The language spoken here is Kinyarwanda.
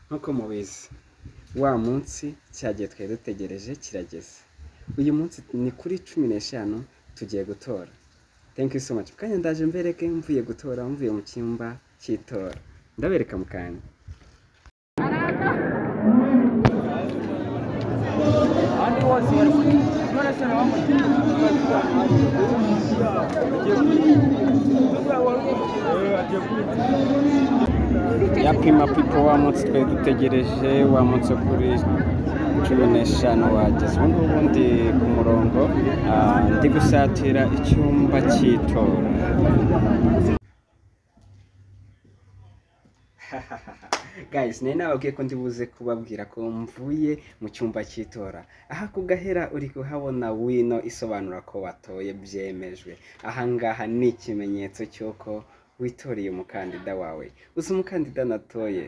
nkuko mubizi wa munsi cyagiye twari dutegereje kirageze. Uyu munsi ni kuri 15 tugiye gutora. Thank you so much. Kanya ndaje mbereke mvuye gutora, mvuye mu cyumba cy'itora. Ndabereka mu kanya. Yapima pipo wa munsi twe dutegereje, wa munsi kuri 15 wageze. Ubundi ku murongo ndi gusatira icyumba cy'itora. Guys, nababwiye ko ndibuze kubabwira ko mvuye mu cyumba cy'itora. Aha kugahera uri kuhabona wino isobanura ko watoye byemejwe. Aha ngaha ni ikimenyetso cy'uko witoriye umukandida wawe. Uzi umukandida natoye?